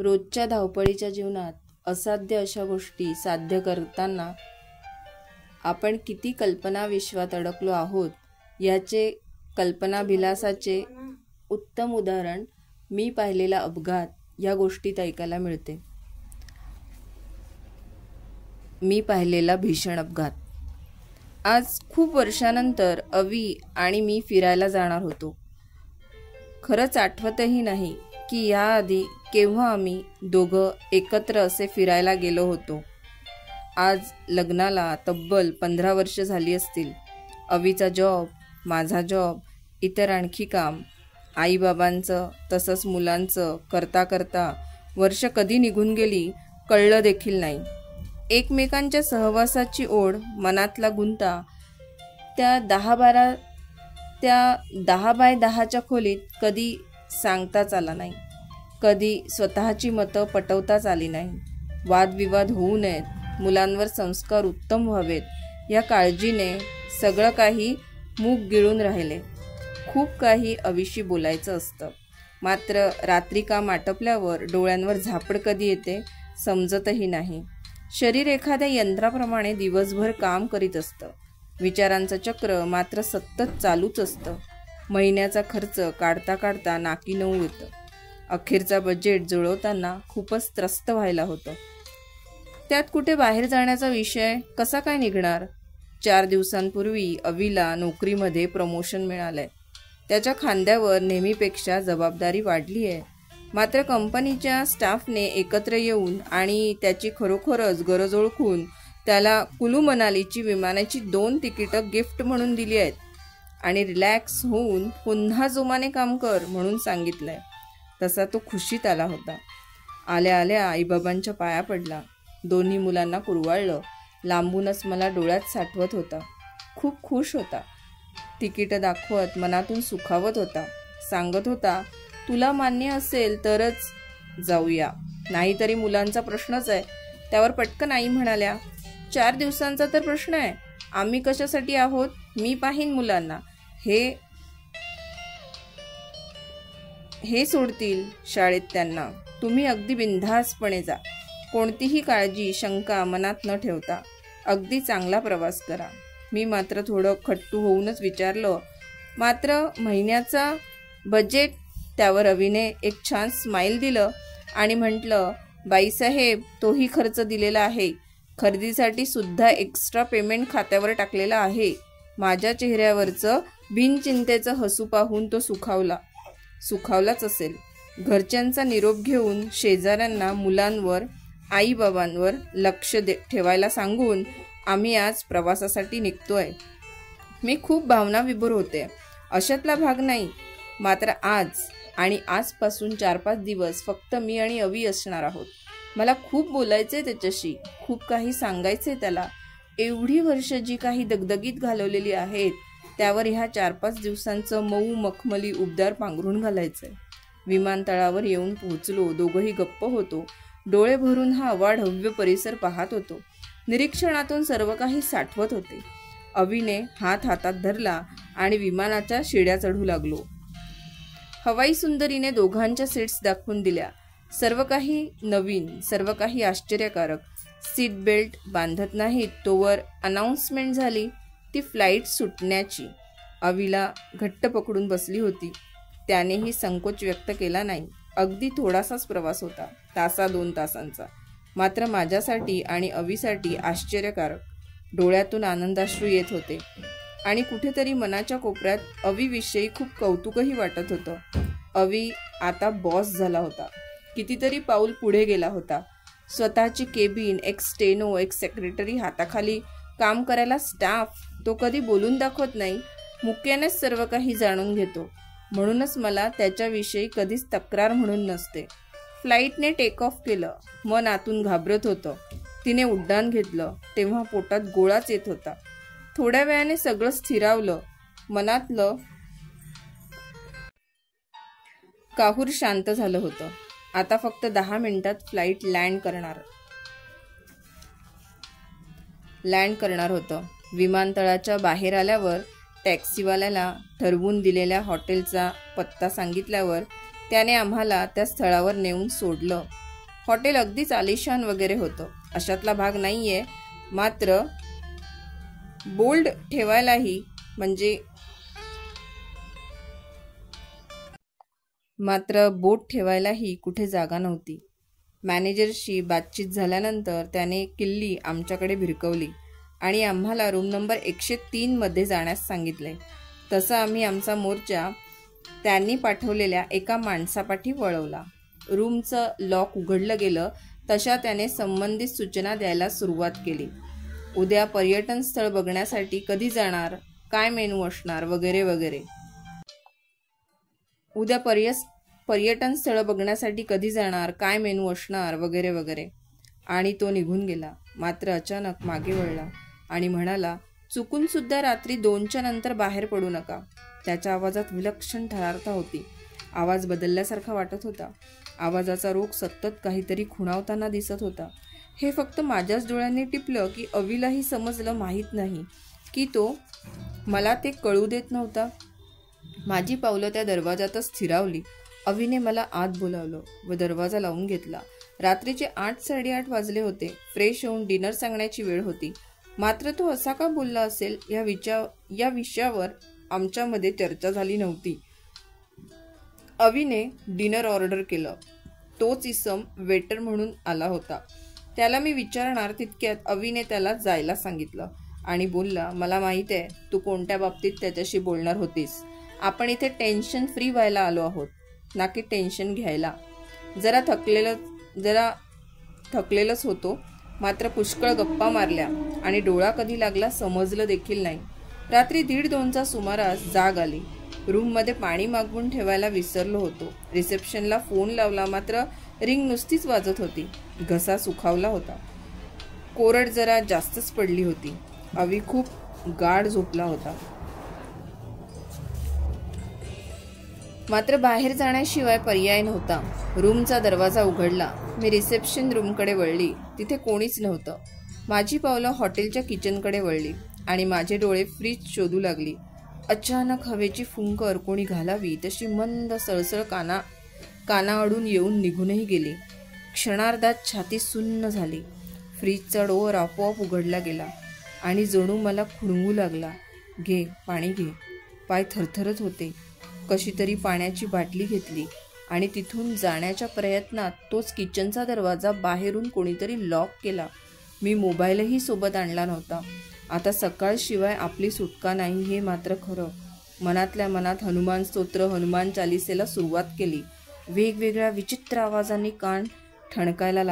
रोजच्या धावपळीच्या जीवनात असाध्य अशा गोष्टी साध्य करताना आपण किती कल्पना विश्वात अडकलो आहोत याचे कल्पनाभिलासाचे उत्तम उदाहरण मी पाहिलेला अपघात या गोष्टीत ऐकायला मिळते. मी पाहिलेला भीषण अपघात. आज खूप वर्षानंतर अवी आणि मी फिरायला जाणार होतो. खरंच आठवतही नाही की याआधी केव्हा आम्ही दोघं एकत्र असे फिरायला गेलो होतो. आज लग्नाला तब्बल 15 वर्ष झाली असतील. अवीचा जॉब, माझा जॉब, इतर आणखी काम, आईबाबांचं तसंच मुलांचं करता करता वर्ष कधी निघून गेली कळलं देखील नाही. एकमेकांच्या सहवासाची ओढ मनातला गुंता त्या 10 बाय 10च्या खोलीत कधी सांगताच आला नाही. कधी स्वतःची मतं पटवताच आली नाही. वादविवाद होऊ नयेत, मुलांवर संस्कार उत्तम व्हावेत या काळजीने सगळं काही मूग गिळून राहिले. खूप काही अविशी बोलायचं असतं, मात्र रात्री काम आटपल्यावर डोळ्यांवर झापड कधी येते समजतही नाही. शरीर एखाद्या यंत्राप्रमाणे दिवसभर काम करीत असतं. विचारांचं चक्र मात्र सतत चालूच असतं. महिन्याचा खर्च काढता काढता नाकी नऊ येतं. अखेरचा बजेट जुळवताना खूपच त्रस्त व्हायला होतं. त्यात कुठे बाहेर जाण्याचा विषय कसा काय निघणार? 4 दिवसांपूर्वी अवीला नोकरीमध्ये प्रमोशन मिळालंय. त्याच्या खांद्यावर नेहमीपेक्षा जबाबदारी वाढली आहे. मात्र कंपनीच्या स्टाफने एकत्र येऊन आणि त्याची खरोखरच गरज ओळखून त्याला कुलू मनालीची विमानाची 2 तिकीटं गिफ्ट म्हणून दिली आहेत आणि रिलॅक्स होऊन पुन्हा जोमाने काम कर म्हणून सांगितलंय. तसा तो खुशीत आला होता. आल्या आल्या आईबाबांच्या पाया पडला. दोन्ही मुलांना कुरवाळलं. लांबूनच मला डोळ्यात साठवत होता. खूप खुश होता. तिकीटं दाखवत मनातून सुखावत होता. सांगत होता, तुला मान्य असेल तरच जाऊया, नाहीतरी मुलांचा प्रश्नच आहे. त्यावर पटकन आई म्हणाल्या, 4 दिवसांचा तर प्रश्न आहे, आम्ही कशासाठी आहोत? मी पाहीन मुलांना. हे सोडतील शाळेत त्यांना. तुम्ही अगदी बिनधास्तपणे जा. कोणतीही काळजी शंका मनात न ठेवता अगदी चांगला प्रवास करा. मी मात्र थोडं खट्टू होऊनच विचारलं, मात्र महिन्याचा बजेट? त्यावर अवीने एक छान स्माईल दिलं आणि म्हटलं, बाईसाहेब, तोही खर्च दिलेला आहे. खरेदीसाठी सुद्धा एक्स्ट्रा पेमेंट खात्यावर टाकलेलं आहे. माझ्या चेहऱ्यावरचं बिनचिंतेचं हसू पाहून तो सुखावलाच असेल. घरच्यांचा निरोप घेऊन शेजाऱ्यांना, मुलांवर, आईबाबांवर लक्ष ठेवायला सांगून आम्ही आज प्रवासासाठी निघतोय. मी खूप भावनाविभोर होते. अशातला भाग नाही. मात्र आज आणि आजपासून 4-5 दिवस फक्त मी आणि अवी असणार आहोत. मला खूप बोलायचंय त्याच्याशी, खूप काही सांगायचंय त्याला. एवढी वर्ष जी काही दगदगीत घालवलेली आहेत त्यावर ह्या 4-5 दिवसांचं मऊ मखमली उबदार पांघरून घालायचंय. विमानतळावर येऊन पोहोचलो. दोघंही गप्प होतो. डोळे भरून हा अवाढव्य परिसर पाहत होतो. निरीक्षणातून सर्व काही साठवत होते. अवीने हात हातात धरला आणि विमानाच्या शिड्या चढू लागलो. हवाई सुंदरीने दोघांच्या सीट्स दाखवून दिल्या. सर्व काही नवीन, सर्व काही आश्चर्यकारक. सीट बेल्ट बांधत नाहीत तोवर अनाउन्समेंट झाली ती फ्लाईट सुटण्याची. अवीला घट्ट पकडून बसली होती. त्यानेही संकोच व्यक्त केला नाही. अगदी थोडासाच प्रवास होता, 1-2 तासांचा. मात्र माझ्यासाठी आणि अवीसाठी आश्चर्यकारक. डोळ्यातून आनंदाश्रू येत होते आणि कुठेतरी मनाच्या कोपऱ्यात अवीविषयी खूप कौतुकही वाटत होतं. अवी आता बॉस झाला होता. कितीतरी पाऊल पुढे गेला होता. स्वतःची केबिन, एक स्टेनो, एक सेक्रेटरी, हाताखाली काम करायला स्टाफ. तो कधी बोलून दाखवत नाही, मुक्यानेच सर्व काही जाणून घेतो. म्हणूनच मला त्याच्याविषयी कधीच तक्रार म्हणून नसते. फ्लाईटने टेक ऑफ केलं. मन आतून घाबरत होतं. तिने उड्डाण घेतलं तेव्हा पोटात गोळाच येत होता. थोड्या वेळाने सगळं स्थिरावलं. मनातलं काहूर शांत झालं होतं. आता फक्त 10 मिनिटात फ्लाईट लँड करणार होतं. विमानतळाच्या बाहेर आल्यावर टॅक्सीवाल्याला ठरवून दिलेल्या हॉटेलचा पत्ता सांगितल्यावर त्याने आम्हाला त्या स्थळावर नेऊन सोडलं. हॉटेल अगदीच आलिशान वगैरे होतं, अशातला भाग नाहीये. मात्र बोल्ड ठेवायलाही बोट ठेवायलाही कुठे जागा नव्हती. मॅनेजरशी बातचीत झाल्यानंतर त्याने किल्ली आमच्याकडे भिरकवली आणि आम्हाला रूम नंबर 103 मध्ये जाण्यास सांगितले. तसं आम्ही आमचा मोर्चा त्यांनी पाठवलेल्या एका माणसापाठी वळवला. रूमचं लॉक उघडलं गेलं तशा त्याने संबंधित सूचना द्यायला सुरुवात केली. उद्या पर्यटन स्थळ बघण्यासाठी कधी जाणार, काय मेनू असणार वगैरे वगैरे. उद्या पर्यटन स्थळ बघण्यासाठी कधी जाणार, काय मेनू असणार वगैरे वगैरे. आणि तो निघून गेला. मात्र अचानक मागे वळला आणि म्हणाला, चुकून सुद्धा रात्री 2च्या नंतर बाहेर पडू नका. त्याच्या आवाजात विलक्षण थरारता होती. आवाज बदलल्यासारखा वाटत होता. आवाजाचा रोग सतत काहीतरी खुणावताना दिसत होता. हे फक्त माझ्याच डोळ्यांनी टिपलं की अवीलाही समजलं माहीत नाही की तो मला ते कळू देत नव्हता. माझी पावलं त्या दरवाजातच स्थिरावली. अवीने मला आत बोलावलं व दरवाजा लावून घेतला. रात्रीचे 8-8:30 वाजले होते. फ्रेश होऊन डिनर सांगण्याची वेळ होती. मात्र तो असा का बोलला असेल या विषयावर आमच्यामध्ये चर्चा झाली नव्हती. अवीने डिनर ऑर्डर केलं. तोच इसम वेटर म्हणून आला होता. त्याला मी विचारणार तितक्यात अवीने त्याला जायला सांगितलं आणि बोलला, मला माहिती आहे तू कोणत्या बाबतीत त्याच्याशी बोलणार होतीस. आपण इथे टेन्शन फ्री व्हायला आलो आहोत, ना की टेन्शन घ्यायला. जरा थकलेलंच होतो. मात्र पुष्कळ गप्पा मारल्या आणि डोळा कधी लागला समजलं देखील नाही. रात्री 1:30-2चा सुमारास जाग आली. रूममध्ये पाणी मागवून ठेवायला विसरलो होतो. रिसेप्शनला फोन लावला मात्र रिंग नुसतीच वाजत होती. घसा सुखावला होता. कोरड जरा जास्तच पडली होती. अवी खूप गाढ झोपला होता. मात्र बाहेर जाण्याशिवाय पर्याय नव्हता. रूमचा दरवाजा उघडला. मी रिसेप्शन रूमकडे वळली. तिथे कोणीच नव्हतं. माझी पावलं हॉटेलच्या किचनकडे वळली आणि माझे डोळे फ्रीज शोधू लागली. अचानक हवेची फुंकर कोणी घालावी तशी मंद सळसळ कानाआडून येऊन निघूनही गेली. क्षणार्धात छाती सुन्न झाली. फ्रीजचा डोअर आपोआप उघडला गेला आणि जणू मला खुणवू लागला. घे, पाणी घे. पाय थरथरत होते. कशी तरी पाण्याची बाटली घेतली आणि तिथून जाण्याच्या प्रयत्नात तोच किचनचा दरवाजा बाहेरून कोणीतरी लॉक केला. मी मोबाईलही सोबत आणला नव्हता. आता सकाळशिवाय आपली सुटका नाही हे मात्र खरं. मनातल्या मनात हनुमान स्तोत्र, हनुमान चालिसेला सुरुवात केली. वेगवेगळ्या विचित्र आवाजांनी कान ठणकायला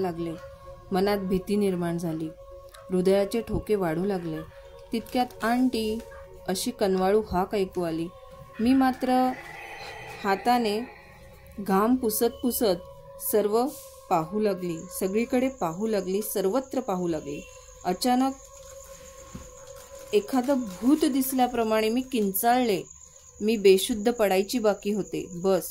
लागले. मनात भीती निर्माण झाली. हृदयाचे ठोके वाढू लागले. तितक्यात आंटी अशी कनवाळू हाक ऐकू आली. मी मात्र हाताने घाम पुसत सगळीकडे पाहू लागली, सर्वत्र पाहू लागली. अचानक एखादं भूत दिसल्याप्रमाणे मी किंचाळले. मी बेशुद्ध पडायची बाकी होते. बस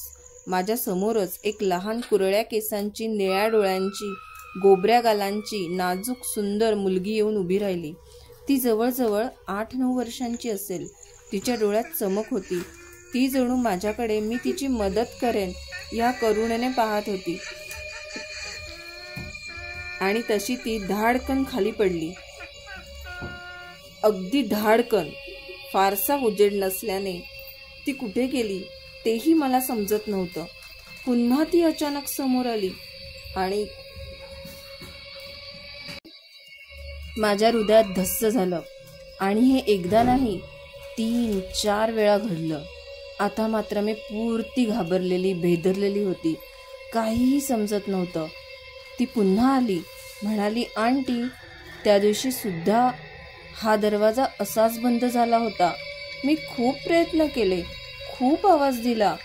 माझ्या समोरच एक लहान कुरळ्या केसांची, निळ्या डोळ्यांची, गोबऱ्या गालांची, नाजूक सुंदर मुलगी येऊन उभी राहिली. ती जवळजवळ 8-9 वर्षांची असेल. तिच्या डोळ्यात चमक होती. ती जणू माझ्याकडे मी तिची मदत करेन या करुणेने पाहत होती. आणि तशी ती धाडकन खाली पडली. अगदी धाडकन. फारसा उजेड नसल्याने ती कुठे गेली तेही मला समजत नव्हतं. पुन्हा ती अचानक समोर आली आणि माझ्या हृदयात धस्स झालं. आणि हे एकदा नाही, 3-4 वेळा घडलं. आता मात्र मी पूर्ती घाबरलेली, भेदरलेली होती. काहीही समजत नव्हतं. ती पुन्हा आली. म्हणाली, आंटी, त्या दिवशी सुद्धा हा दरवाजा असाच बंद झाला होता. मी खूप प्रयत्न केले, खूप आवाज दिला.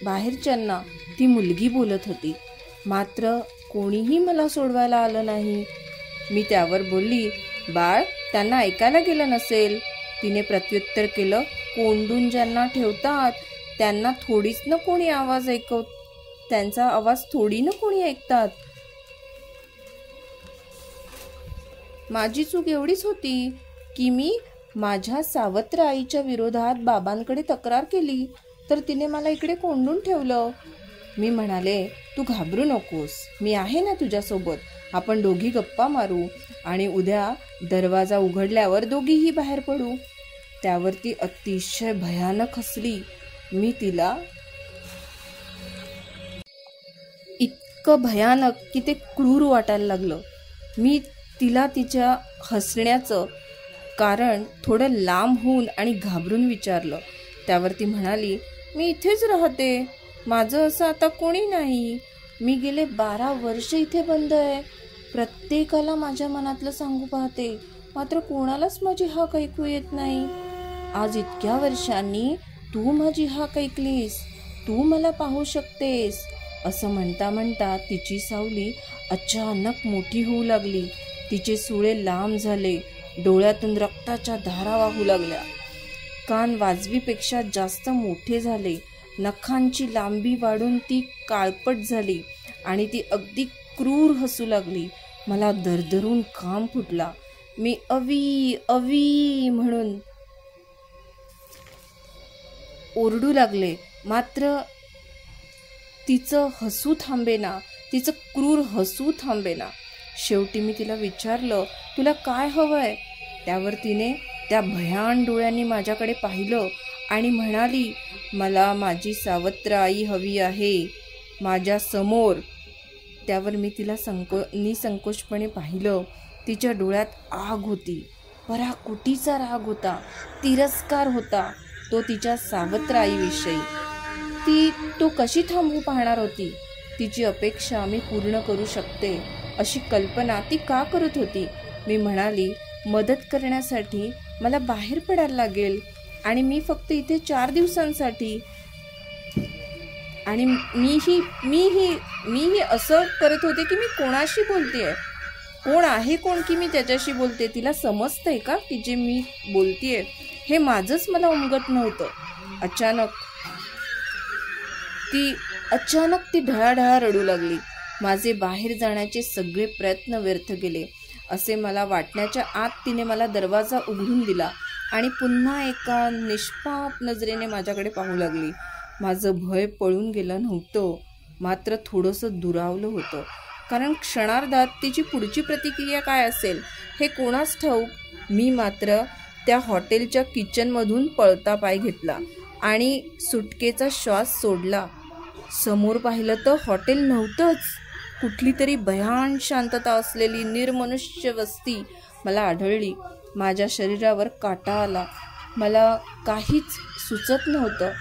बाहेरच्यांना ती मुलगी बोलत होती. मात्र कोणीही मला सोडवायला आलं नाही. मी त्यावर बोलली, बाळ, त्यांना ऐकायला गेलं नसेल. तिने प्रत्युत्तर केलं, कोंडून ज्यांना ठेवतात त्यांना थोडीच न कोणी त्यांचा आवाज थोडी न कोणी ऐकतात. माझी चूक एवढीच होती की मी माझ्या सावत्र आईच्या विरोधात बाबांकडे तक्रार केली तर तिने मला इकडे कोंडून ठेवलं. मी म्हणाले, तू घाबरू नकोस, मी आहे ना तुझ्यासोबत. आपण दोघी गप्पा मारू आणि उद्या दरवाजा उघडल्यावर दोघीही बाहेर पडू. त्यावर ती अतिशय भयानक हसली. मी तिला इतकं भयानक की ते क्रूर वाटायला लागलं. मी तिला तिच्या हसण्याचं कारण थोडं लांब होऊन आणि घाबरून विचारलं. त्यावर ती म्हणाली, मी इथेच राहते, माझं असं आता कोणी नाही. मी गेले 12 वर्ष इथे बंद आहे. प्रत्येकाला माझ्या मनातलं सांगू पाहते, मात्र कोणालाच माझी हाक ऐकू येत नाही. आज इतक्या वर्षांनी तू माझी हाक ऐकलीस, तू मला पाहू शकतेस. असं म्हणता म्हणता तिची सावली अचानक मोठी होऊ लागली. तिचे सुळे लांब झाले, डोळ्यातून रक्ताच्या धारा वाहू लागल्या. कान वाजवीपेक्षा जास्त मोठे झाले, नखांची लांबी वाढून ती काळपट झाली आणि ती अगदी क्रूर हसू लागली. मला दरदरून घाम फुटला. मी अवी अवी म्हणून ओरडू लागले, मात्र तिचं हसू थांबेना, तिचं क्रूर हसू थांबेना. शेवटी मी तिला विचारलं, तुला काय हवंय? त्यावर तिने त्या भयान डोळ्यांनी माझ्याकडे पाहिलं आणि म्हणाली, मला माझी सावत्र आई हवी आहे, माझ्या समोर. त्यावर मी तिला निसंकोचपणे पाहिलं. तिच्या डोळ्यात आग होती, पराकुटीचा राग होता, तिरस्कार होता, तो तिच्या सावत्र आईविषयी. ती तो कशी थांबवू पाहणार होती? तिची अपेक्षा मी पूर्ण करू शकते अशी कल्पना ती का करत होती? मी म्हणाली, मदत करण्यासाठी मला बाहेर पडायला लागेल आणि मी फक्त इथे 4 दिवसांसाठी. आणि मीही असं करत होते की मी कोणाशी बोलतेय, कोण आहे कोण की मी त्याच्याशी बोलते. तिला समजतंय का की जे मी बोलतेय हे माझंच मला उमगत नव्हतं. अचानक ती ढळाढळा रडू लागली. माझे बाहेर जाण्याचे सगळे प्रयत्न व्यर्थ गेले असे मला वाटण्याच्या आत तिने मला दरवाजा उघडून दिला आणि पुन्हा एका निष्पाप नजरेने माझ्याकडे पाहू लागली. माझं भय पळून गेलं नव्हतं, मात्र थोडंसं दुरावलं होतं, कारण क्षणार्धात तिची पुढची प्रतिक्रिया काय असेल हे कोणास ठाऊक. मी मात्र त्या हॉटेलच्या किचनमधून पळता पाय घेतला आणि सुटकेचा श्वास सोडला. समोर पाहिलं तर हॉटेल नव्हतंच, कुठली तरी भयान शांतता असलेली निर्मनुष्य वस्ती मला आढळली. माझ्या शरीरावर काटा आला. मला काहीच सुचत नव्हतं.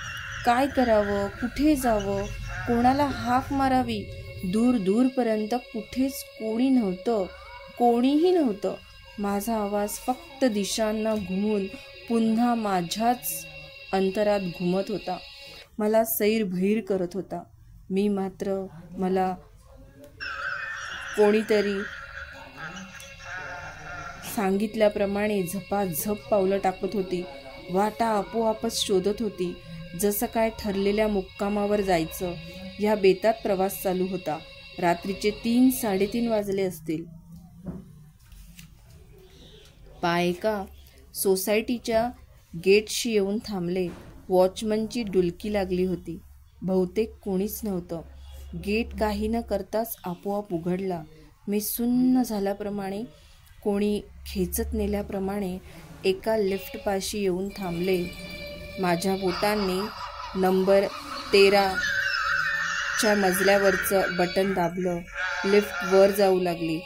काय करावं, कुठे जावं, कोणाला हाक मारावी. दूरपर्यंत कुठेच कोणी नव्हतं, कोणीही नव्हतं. माझा आवाज फक्त दिशांना घुमून पुन्हा माझ्याच अंतरात घुमत होता, मला सैरभैर करत होता. मी मात्र मला कोणीतरी सांगितल्याप्रमाणे झपाझप पावलं टाकत होती. वाटा आपोआपच शोधत होती. जसं काय ठरलेल्या मुक्कामावर जायचं ह्या बेतात प्रवास चालू होता. रात्रीचे 3-3:30 वाजले असतील. पाय एका सोसायटीच्या गेटशी येऊन थांबले. वॉचमनची डुलकी लागली होती. बहुतेक कोणीच नव्हतं. गेट काही न करताच आपोआप उघडला. मी सुन्न झाल्याप्रमाणे, कोणी खेचत नेल्याप्रमाणे एका लिफ्टपाशी येऊन थांबले. माझ्या बोटांनी नंबर 13च्या मजल्यावरचं बटन दाबलं. लिफ्ट वर जाऊ लागली.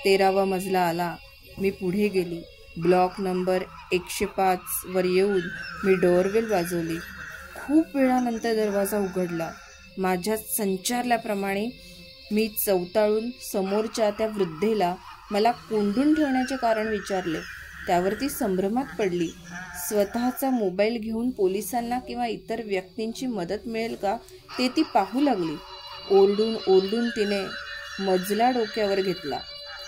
13वा मजला आला. मी पुढे गेली. ब्लॉक नंबर 105 वर येऊन मी डोअरबेल वाजवली. खूप वेळानंतर दरवाजा उघडला. माझ्यात संचारल्याप्रमाणे मी चवताळून समोरच्या त्या वृद्धेला मला कोंडून ठेवण्याचे कारण विचारले. त्यावर ती संभ्रमात पडली. स्वतःचा मोबाईल घेऊन पोलिसांना किंवा इतर व्यक्तींची मदत मिळेल का ते ती पाहू लागली. ओरडून तिने मजला डोक्यावर घेतला,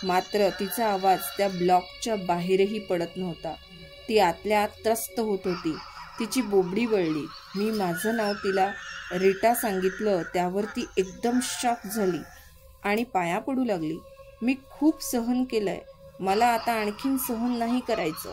मात्र तिचा आवाज त्या ब्लॉकच्या बाहेरही पडत नव्हता. ती आतल्या आत त्रस्त होत होती. तिची बोबडी वळली. मी माझं नाव तिला रीटा सांगितलं. त्यावर ती एकदम शॉक झाली आणि पाया पडू लागली. मी खूप सहन केलंय, मला आता आणखीन सहन नाही करायचं.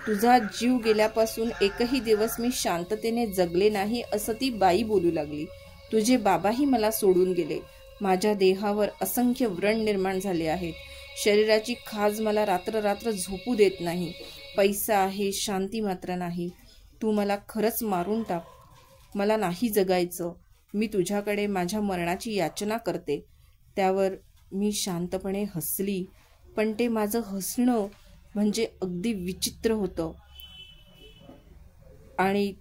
तुझा जीव गेल्यापासून एकही दिवस मी शांततेने जगले नाही असं ती बाई बोलू लागली. तुझे बाबाही मला सोडून गेले. माझ्या देहावर असंख्य व्रण निर्माण झाले आहेत. शरीराची खाज मला रात्र रात्र झोपू देत नाही. पैसा आहे, शांती मात्र नाही. तू मला खरंच मारून टाक. मला नाही जगायचं. मी तुझ्याकडे माझ्या मरणाची याचना करते. त्यावर मी शांतपणे हसली. पण ते माझं हसणं म्हणजे अगदी विचित्र होतं. आणि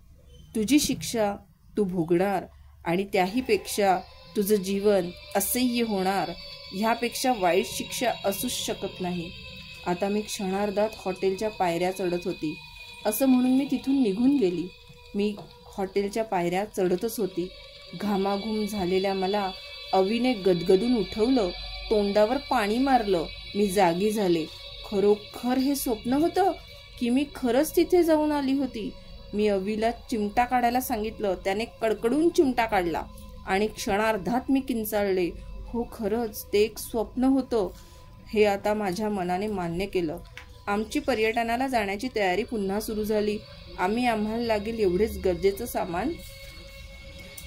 तुझी शिक्षा तू भोगणार आणि त्याहीपेक्षा तुझं जीवन असह्य होणार. ह्यापेक्षा वाईट शिक्षा असूच शकत नाही. आता मी क्षणार्धात हॉटेलच्या पायऱ्या चढत होती. असं म्हणून मी तिथून निघून गेली. मी हॉटेलच्या पायऱ्या चढतच होती. घामाघूम झालेल्या मला अवीने गदगदून उठवलं. तोंडावर पाणी मारलं. मी जागी झाले. खरोखर हे स्वप्न होतं की मी खरंच तिथे जाऊन आली होती. मी अवीला चिमटा काढायला सांगितलं. त्याने कडकडून चिमटा काढला आणि क्षणार्धात मी किंचाळले. हो, खरंच ते एक स्वप्न होतं हे आता माझ्या मनाने मान्य केलं. आमची पर्यटनाला जाण्याची तयारी पुन्हा सुरू झाली. आम्ही आम्हाला लागेल एवढेच गरजेचं सामान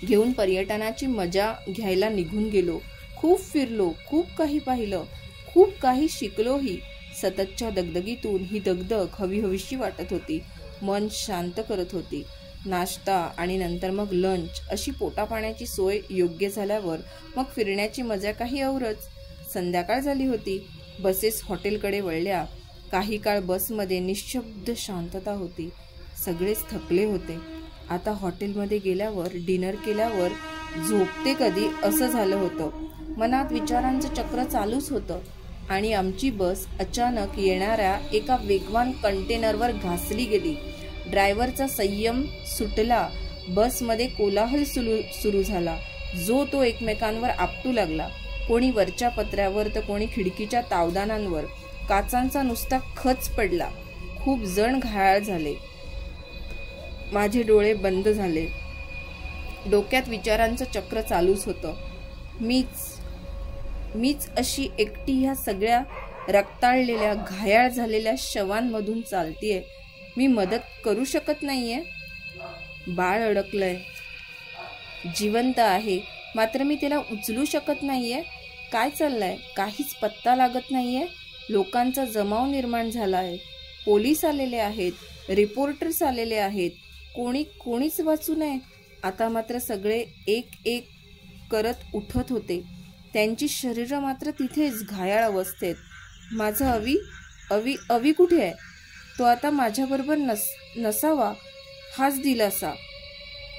घेऊन पर्यटनाची मजा घ्यायला निघून गेलो. खूप फिरलो, खूप काही पाहिलं, खूप काही शिकलोही. सततच्या दगदगीतून ही दगदग हवीहवीशी वाटत होती. मन शांत करत होती. नाश्ता आणि नंतर मग लंच अशी पोटापाण्याची सोय योग्य झाल्यावर मग फिरण्याची मजा काही औरच. संध्याकाळ झाली होती. बसेस हॉटेलकडे वळल्या. काही काळ बसमध्ये निशब्द शांतता होती. सगळेच थकले होते. आता हॉटेलमध्ये गेल्यावर डिनर केल्यावर झोपते कधी असं झालं होतं. मनात विचारांचं चक्र चालूच होतं. आणि आमची बस अचानक येणाऱ्या एका वेगवान कंटेनरवर घासली गेली. ड्रायव्हरचा संयम सुटला. बसमध्ये कोलाहल सुरू झाला. जो तो एकमेकांवर आपटू लागला. कोणी वरच्या पत्र्यावर तर कोणी खिडकीच्या तावदानांवर. काचांचा नुसता खच पडला. खूप जण घायाळ झाले. माझे डोळे बंद झाले. डोक्यात विचारांचं चक्र चालूच होतं. मीच अशी एकटी ह्या सगळ्या रक्ताळलेल्या घायाळ झालेल्या शवांमधून चालतीये. मी मदत करू शकत नाहीये. बाळ अडकलंय, जिवंत आहे, मात्र मी त्याला उचलू शकत नाहीये. काय चाललंय? काहीच पत्ता लागत नाहीये. लोकांचा जमाव निर्माण झाला आहे. पोलीस आलेले आहेत, रिपोर्टर्स आलेले आहेत. कोणीच वाचू नये. आता मात्र सगळे एक एक करत उठत होते. त्यांची शरीरं मात्र तिथेच घायाळ अवस्थेत. माझा अवी कुठे आहे? तो आता माझ्याबरोबर नसावा हाच दिलासा.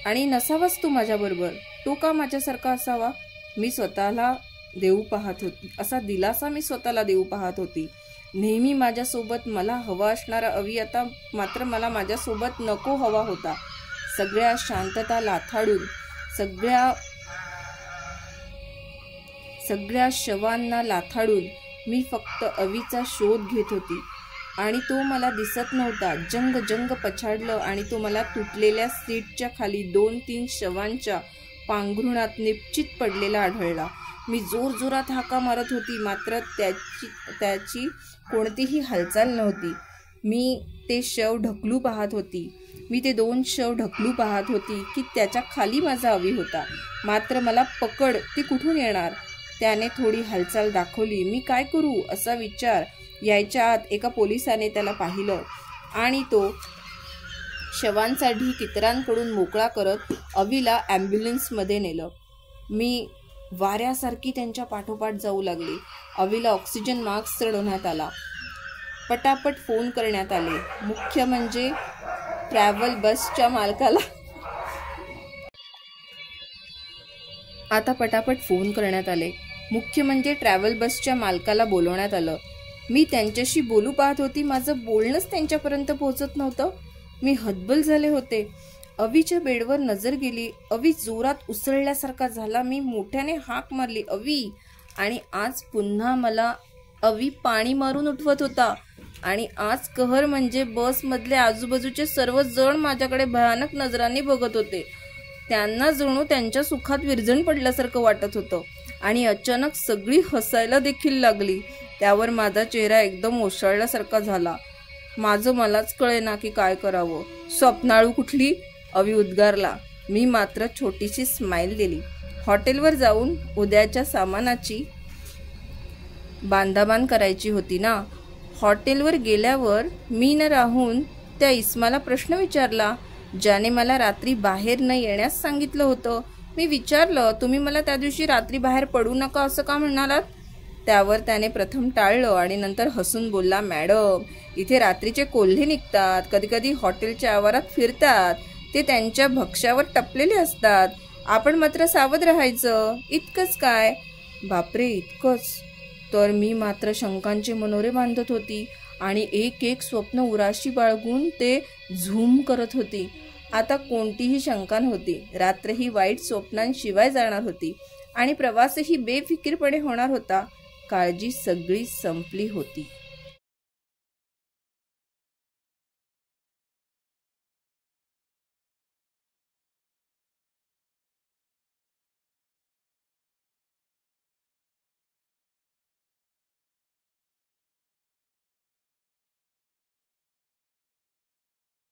आणि नसावाच तो माझ्याबरोबर. तो का माझ्यासारखा असावा? मी स्वतःला देऊ पाहत होती. असा दिलासा मी स्वतःला देऊ पाहत होती. नेहमी माझ्यासोबत मला हवा असणारा अवी आता मात्र मला माझ्यासोबत नको हवा होता. सगळ्या शांतता लाथाडून, सगळ्या शवांना लाथाडून मी फक्त अवीचा शोध घेत होती. आणि तो मला दिसत नव्हता. जंग पछाडलं आणि तो मला तुटलेल्या सीटच्या खाली 2-3 शवांच्या पांघरुणात निश्चित पडलेला आढळला. मी जोरजोरात हाका मारत होती, मात्र त्याची कोणतीही हालचाल नव्हती. मी ते शव ढकलू पाहत होती. मी ते 2 शव ढकलू पाहत होती की त्याच्या खाली माझा अवी होता. मात्र मला पकड ती कुठून येणार? त्याने थोडी हालचाल दाखवली. मी काय करू असा विचार यायच्या आत एका पोलिसाने त्याला पाहिलं आणि तो शवांचा ढीक इतरांकडून मोकळा करत अवीला ॲम्ब्युलन्समध्ये नेलं. मी वाऱ्यासारखी त्यांच्या पाठोपाठ जाऊ लागली. अवीला ऑक्सिजन मास्क चढवण्यात आला. पटापट फोन करण्यात आले. मुख्य म्हणजे ट्रॅव्हल बसच्या मालकाला बोलवण्यात आलं. मी त्यांच्याशी बोलू पाहत होती. माझं बोलणंच त्यांच्यापर्यंत पोहोचत नव्हतं. मी हतबल झाले होते. अवीच्या बेडवर नजर गेली. अवी जोरात उसळल्यासारखा झाला. मी मोठ्याने हाक मारली, अवी. आणि आज पुन्हा मला अवी पाणी मारून उठवत होता. आणि आज कहर म्हणजे बसमधले आजूबाजूचे सर्व जण माझ्याकडे भयानक नजरांनी बघत होते. त्यांना जणू त्यांच्या सुखात विरजण पडल्यासारखं वाटत होतं. आणि अचानक सगळी हसायला देखील लागली. त्यावर माझा चेहरा एकदम ओशाळल्यासारखा झाला. माझं मलाच कळेना की काय करावं. स्वप्नाळू कुठली, अवी उद्गारला. मी मात्र छोटीशी स्माईल दिली. हॉटेलवर जाऊन उद्याच्या सामानाची बांधाबांध करायची होती ना. हॉटेलवर गेल्यावर मी न राहून त्या इस्माला प्रश्न विचारला, ज्याने मला रात्री बाहेर न येण्यास सांगितलं होतं. मी विचारलं, तुम्ही मला त्या दिवशी रात्री बाहेर पडू नका असं का म्हणालात? त्यावर त्याने प्रथम टाळलं आणि नंतर हसून बोलला, मॅडम, इथे रात्रीचे कोल्हे निघतात, कधीकधी हॉटेलच्या आवारात फिरतात. ते त्यांच्या भक्ष्यावर टपलेले असतात. आपण मात्र सावध राहायचं, इतकंच काय? बापरे, इतकंच? तर मी मात्र शंकांचे मनोरे बांधत होती आणि एक एक स्वप्न उराशी बाळगून ते झूम करत होती. आता कोणतीही शंका नव्हती. रात्र ही वाईट स्वप्नांशिवाय जाणार होती आणि प्रवासही बेफिकीरपणे होणार होता. काळजी सगळी संपली होती.